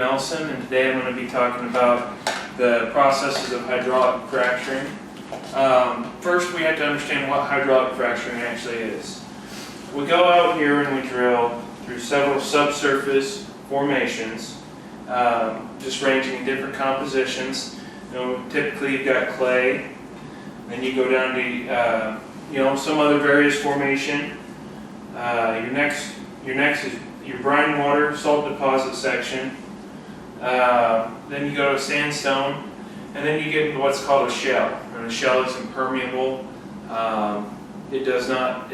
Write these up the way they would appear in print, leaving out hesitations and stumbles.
Nelson, and today I'm going to be talking about the processes of hydraulic fracturing. First, we have to understand what hydraulic fracturing actually is. We go out here and we drill through several subsurface formations, just ranging in different compositions. Typically you've got clay, then you go down to some other various formation. Your next is your brine water salt deposit section. Then you go to sandstone, and then you get into what's called a shell. And a shell is impermeable. It does not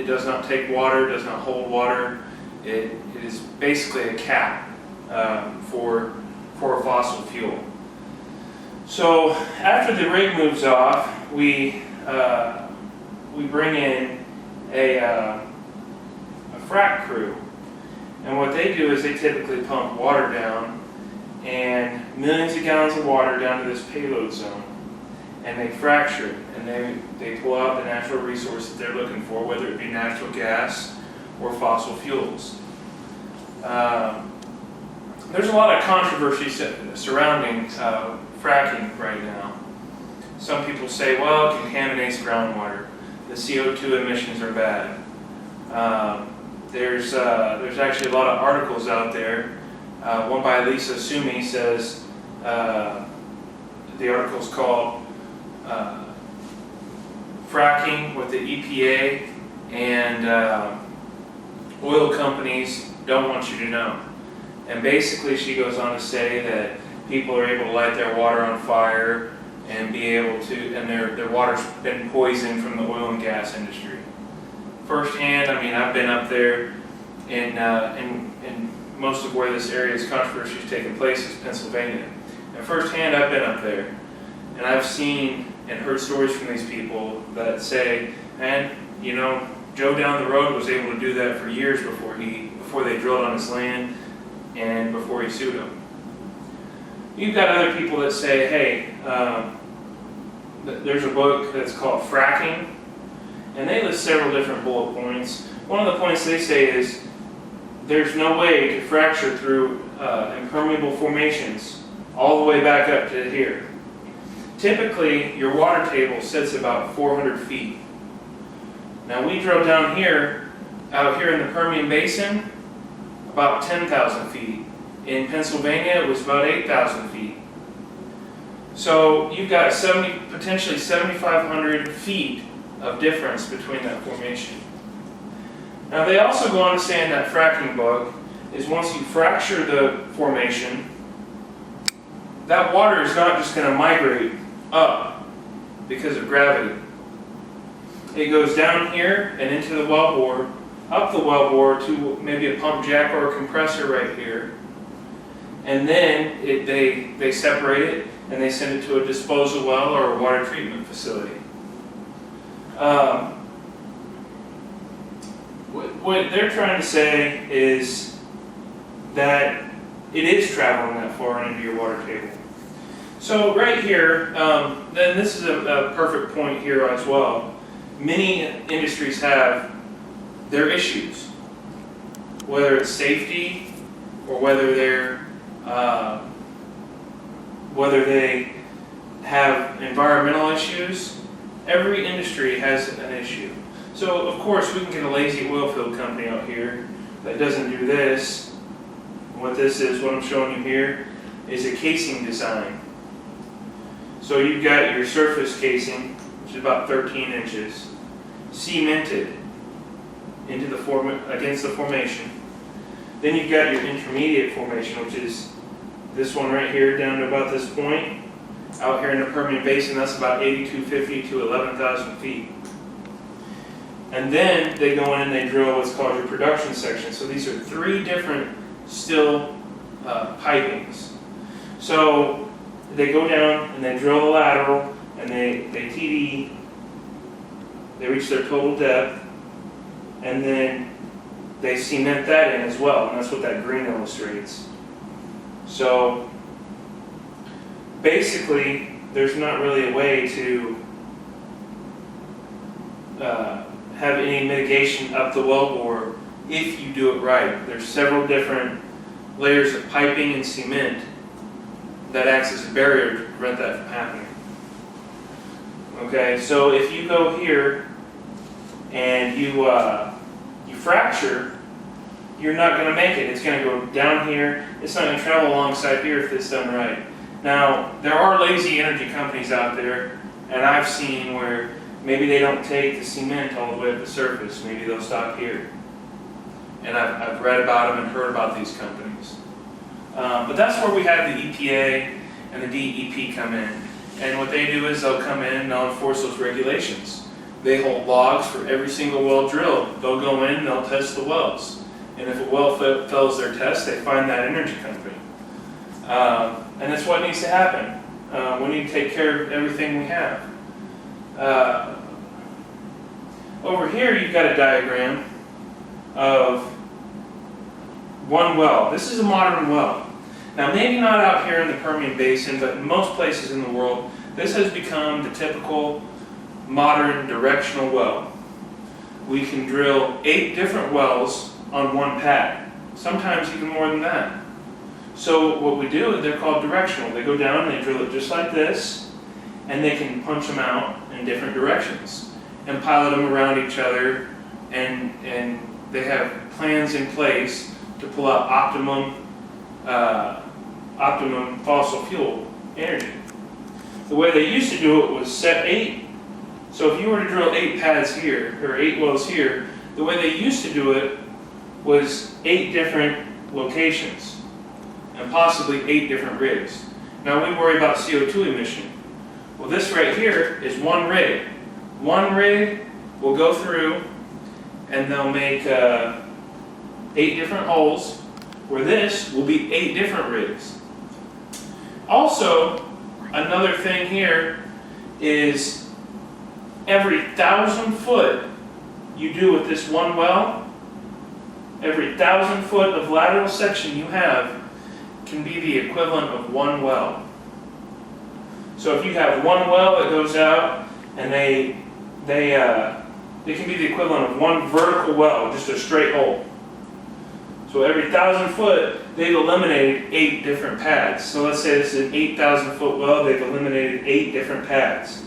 take water. It does not hold water. It is basically a cap for a fossil fuel. So after the rig moves off, we bring in a frac crew, and what they do is they typically pump water down and millions of gallons of water down to this payload zone, and they fracture it, and they pull out the natural resource that they're looking for, whether it be natural gas or fossil fuels. There's a lot of controversy surrounding fracking right now. Some people say, well, it contaminates groundwater. The CO2 emissions are bad. There's actually a lot of articles out there. One by Lisa Sumi says, the article's called Fracking What the EPA and Oil Companies Don't Want You to Know. And basically she goes on to say that people are able to light their water on fire and be able to, and their water's been poisoned from the oil and gas industry. Firsthand, I've been up there in most of where this area's controversy is taking place is Pennsylvania. And firsthand, I've been up there, and I've seen and heard stories from these people that say, man, Joe down the road was able to do that for years before they drilled on his land and before he sued them. You've got other people that say, hey, there's a book that's called Fracking, and they list several different bullet points. One of the points they say is there's no way to fracture through impermeable formations all the way back up to here. Typically, your water table sits about 400 feet. Now we drove down here, out here in the Permian Basin, about 10,000 feet. In Pennsylvania, it was about 8,000 feet. So you've got potentially 7,500 feet of difference between that formation. Now they also go on to say in that fracking book is once you fracture the formation, that water is not just going to migrate up because of gravity. It goes down here and into the wellbore, up the wellbore to maybe a pump jack or a compressor right here, and then they separate it and they send it to a disposal well or a water treatment facility. What they're trying to say is that it is traveling that far into your water table. So right here, then this is a perfect point here as well. Many industries have their issues, whether it's safety or whether they have environmental issues. Every industry has an issue. So of course we can get a lazy oil field company out here that doesn't do this. What this is, what I'm showing you here, is a casing design. So you've got your surface casing, which is about 13 inches, cemented into against the formation. Then you've got your intermediate formation, which is this one right here down to about this point. Out here in the Permian Basin, that's about 8,250 to 11,000 feet. And then they go in and they drill what's called your production section. So these are three different still pipings. So they go down and they drill the lateral and they TD, they reach their total depth, and then they cement that in as well, and that's what that green illustrates. So basically, there's not really a way to have any mitigation up the wellbore if you do it right. There's several different layers of piping and cement that acts as a barrier to prevent that from happening. Okay, so if you go here and you fracture, you're not going to make it. It's going to go down here. It's not going to travel alongside here if it's done right. Now, there are lazy energy companies out there, and I've seen where maybe they don't take the cement all the way to the surface. Maybe they'll stop here. And I've read about them and heard about these companies. But that's where we have the EPA and the DEP come in. And what they do is they'll come in and they'll enforce those regulations. They hold logs for every single well drilled. They'll go in and they'll test the wells. And if a well fails their test, they find that energy company. And that's what needs to happen. We need to take care of everything we have. Over here you've got a diagram of one well. This is a modern well. Now maybe not out here in the Permian Basin, but in most places in the world, this has become the typical modern directional well. We can drill 8 different wells on one pad, sometimes even more than that. So what we do is they're called directional. They go down and they drill it just like this, and they can punch them out in different directions and pilot them around each other, and they have plans in place to pull out optimum fossil fuel energy. The way they used to do it was set 8. So if you were to drill 8 pads here, or 8 wells here, the way they used to do it was 8 different locations, and possibly 8 different rigs. Now we worry about CO2 emission. Well, this right here is one rig. One rig will go through and they'll make 8 different holes, where this will be 8 different rigs. Also, another thing here is every 1,000 foot you do with this one well, every 1,000 foot of lateral section you have can be the equivalent of one well. So if you have one well that goes out, and they can be the equivalent of one vertical well, just a straight hole. So every 1,000 foot, they've eliminated 8 different pads. So let's say this is an 8,000 foot well, they've eliminated 8 different pads.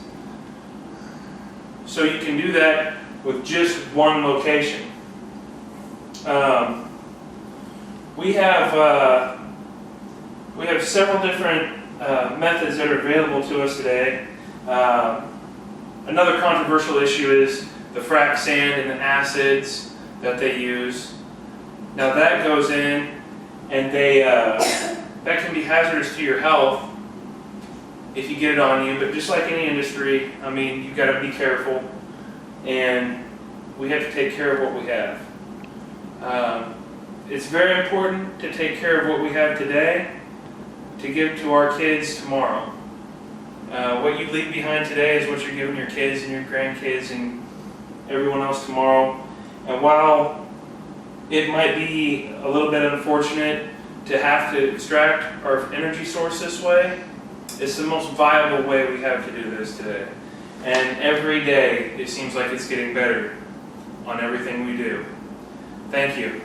So you can do that with just one location. We have several different methods that are available to us today. Another controversial issue is the frac sand and the acids that they use. Now that goes in, and that can be hazardous to your health if you get it on you. But just like any industry, I mean, you've got to be careful, and we have to take care of what we have. It's very important to take care of what we have today to give to our kids tomorrow. What you leave behind today is what you're giving your kids and your grandkids and everyone else tomorrow. And while it might be a little bit unfortunate to have to extract our energy source this way, it's the most viable way we have to do this today. And every day it seems like it's getting better on everything we do. Thank you.